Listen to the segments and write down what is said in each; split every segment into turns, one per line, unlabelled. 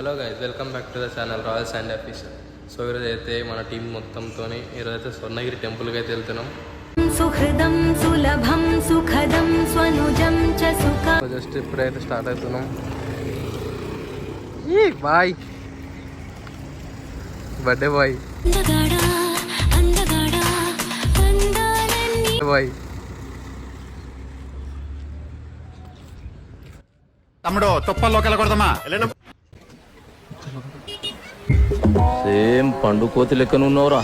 Hello guys, welcome back to the channel royal sand officer. So ఈరోజు అయితే మన team మొత్తంతో ఈరోజు అయితే స్వర్ణగిరి టెంపుల్కి అయితే వెళ్తున్నాం.
సుహృదం సులభం సుఖదం స్వనుజం చ సుఖ.
జస్ట్ ఇప్పుడైతే స్టార్ట్ అవుతున్నాం. Bye birthday boy bye.
తమ్ముడు తుప్పల్లోకి వెళ్ళకూడదమ్మా.
సేమ్ పండు కోతి లెక్కన ఉన్నవరా.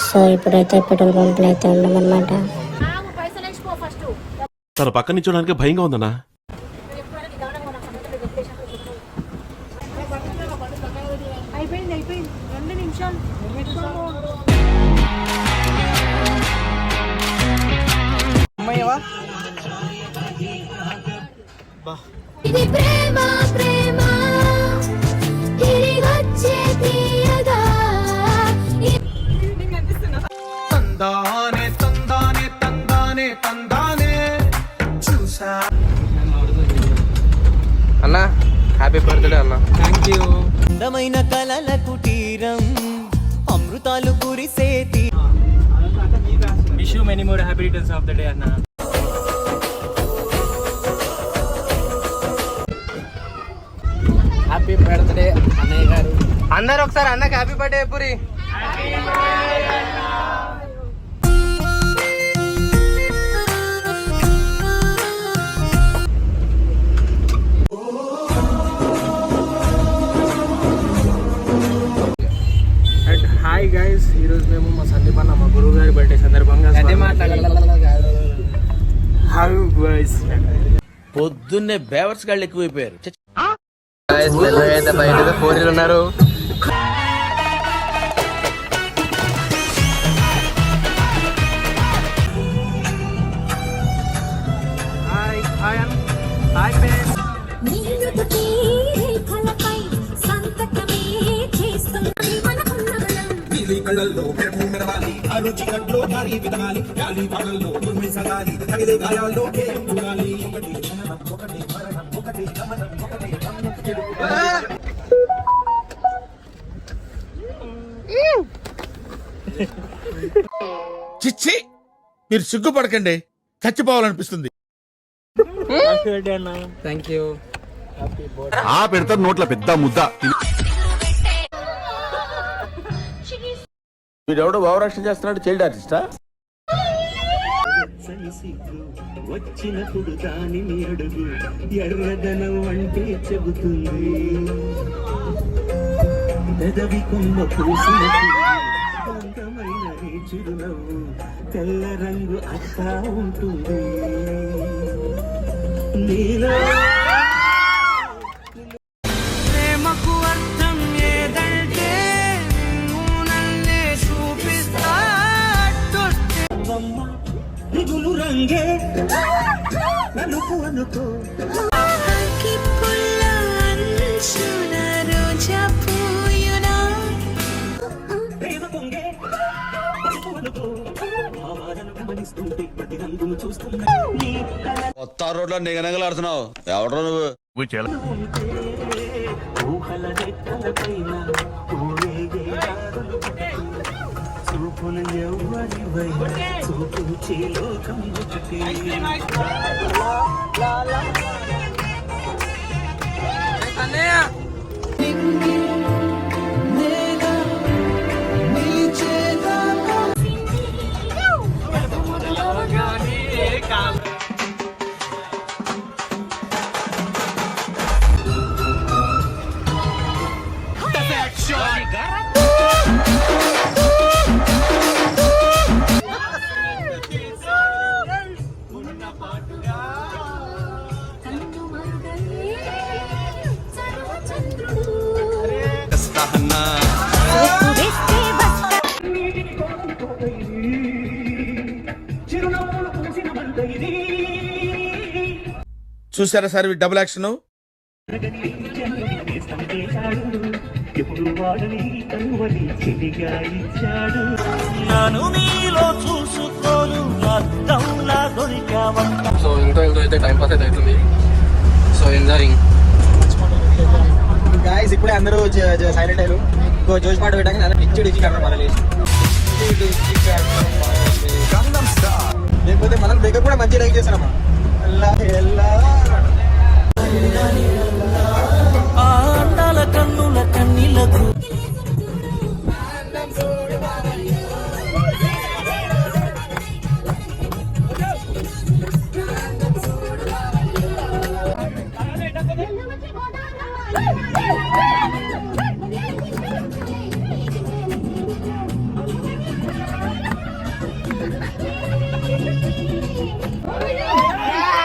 సో ఇప్పుడైతే పెట్రోల్ పంపులు అయితే ఉండమన్నమాట.
తన పక్క నుంచి చూడడానికి భయంగా ఉందన్నా.
అయిపోయింది 2 నిమిషాలు.
ఇది ప్రేమ ప్రేమ తిరిగొచ్చే తీయగా.
తందానే తందానే తందానే తందానే చూసా.
అన్న హ్యాపీ బర్త్డే అన్న. Thank you.
అందమైన కలల కుటీరం అమృతాలు కురిసేతి.
Wish you many more happy returns of the day అన్న.
హ్యాపీ బర్త్డే అన్నయ్య గారు. అందరు ఒకసారి అన్నకి happy birthday Puri.
Hi guys, ఈరోజు మేము మా సందీప్ అన్న మా గురువు గారి బర్త్డే సందర్భంగా
పొద్దున్నే బేవర్స్ గాళ్ళు ఎక్కువైపోయారు.
అయితే బయట పోరీలు ఉన్నారు.
నీరుతుకి రేఖలపై సంతకమే చేస్తుంది మనకున్న బలం.
చిచ్చి, మీరు సిగ్గుపడకండి, చచ్చిపోవాలనిపిస్తుంది.
Thank you.
ఆ పెడతారు నోట్ల పెద్ద ముద్ద.
వీడెవడో భావరక్షణ చేస్తున్నాడు, చైల్డ్ ఆర్టిస్టా?
వచ్చినప్పుడు దానిని అడుగు, ఎర్రదనం అంటే చెబుతుంది. పెదవి కొమ్మ పూసినప్పుడు అందమైన చిరునవ్వు తెల్ల రంగు అత్తా ఉంటుంది. నీలో ప్రేమకు అర్థం ఏదంటే నన్నే చూపిస్తా దిగులు రంగే అనుకో అనుకో.
ఆకి పుల్ల అంచున రోజా పూయునా.
ప్రేమ పొంగే అనుకో అనుకో. భావాలను గమనిస్తుంటే ప్రతి రంగును చూస్తున్నా. నీ
కొత్త రోడ్లో నిగనగలాడుతున్నావు. ఎవడో నువ్వు?
ఊహల రెక్కల పైన ఊరేగే దారులు పట్టు. చూపున ఎవ్వరివై చూపించే లోకం ఒకటి.
చూసారా సార్ డబుల్ యాక్షన్.
ఎప్పుడు వాడని కనువని చెలిగా ఇచ్చాడు నాను నీలో చూసుకోను అద్దంలా దొరికావంట.
సో ఇంకా అయితే టైం పాస్ అయితే అవుతుంది. So enjoying.
గాయస్ ఇప్పుడే అందరూ సైలెంట్ అయ్యారు. ఇంకో జోష్ పాట పెట్టాక నేను డిచ్చి కట్టడం మొదలేసి లేకపోతే మనం దగ్గర కూడా మంచిగా లైక్ చేస్తారమ్మా.
ఆ అందాల కన్నుల కన్నీలకు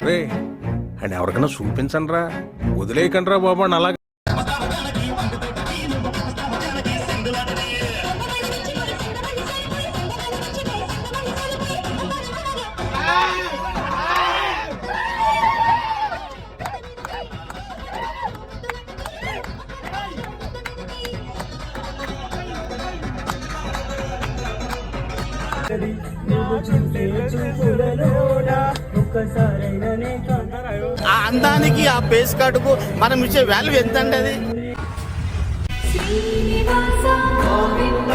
రే అండ్ ఎవరికైనా చూపించండి రా, వదిలేయకండి రా బాబు అని. అలాగే
ఆ అందానికి ఆ పేస్ కార్డుకు మనం ఇచ్చే వాల్యూ ఎంత అండి అది?
శ్రీనివాస గోవింద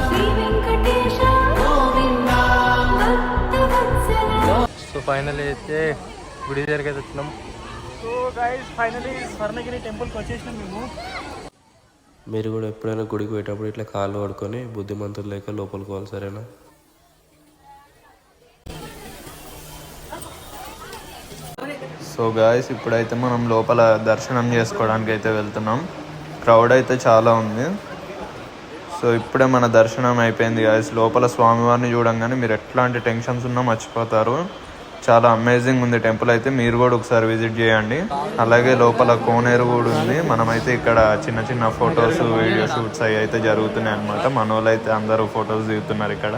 శ్రీ వెంకటేశ గోవింద భక్తవత్సల.
సో ఫైనల్ అయితే గుడి దగ్గరికి అయితే వచ్చినాం.
సో గైస్ ఫైనలీ స్వర్ణగిరి టెంపుల్కి వచ్చేసినాం మేము.
మీరు కూడా ఎప్పుడైనా గుడికి పోయేటప్పుడు ఇట్లా కాళ్ళు పడుకొని బుద్ధిమంతులు లేక లోపలికి పోవాలి, సరేనా?
సో గాయస్ ఇప్పుడైతే మనం లోపల దర్శనం చేసుకోవడానికి అయితే వెళ్తున్నాం. క్రౌడ్ అయితే చాలా ఉంది. సో ఇప్పుడే మన దర్శనం అయిపోయింది గాయస్. లోపల స్వామివారిని చూడంగానే మీరు ఎట్లాంటి టెన్షన్స్ ఉన్నా మర్చిపోతారు. చాలా అమేజింగ్ ఉంది టెంపుల్ అయితే. మీరు కూడా ఒకసారి విజిట్ చేయండి. అలాగే లోపల కోనేరు కూడా ఉంది. మనమైతే ఇక్కడ చిన్న చిన్న ఫొటోస్ వీడియో షూట్స్ అవి అయితే జరుగుతున్నాయి అనమాట. మన వాళ్ళు అయితే అందరూ ఫొటోస్ దిగుతున్నారు ఇక్కడ.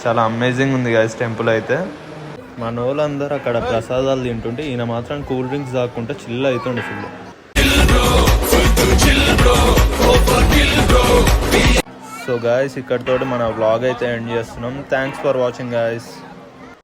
చాలా అమేజింగ్ ఉంది గాయస్ టెంపుల్ అయితే. మన వాళ్ళందరూ అక్కడ ప్రసాదాలు తింటుంటే ఈయన మాత్రం కూల్ డ్రింక్స్ తాకుంటే చిల్ అవుతుండే ఫుల్. సో గాయస్ ఇక్కడితోటి మన వ్లాగ్ అయితే ఎండ్ చేస్తున్నాం. Thanks for watching guys.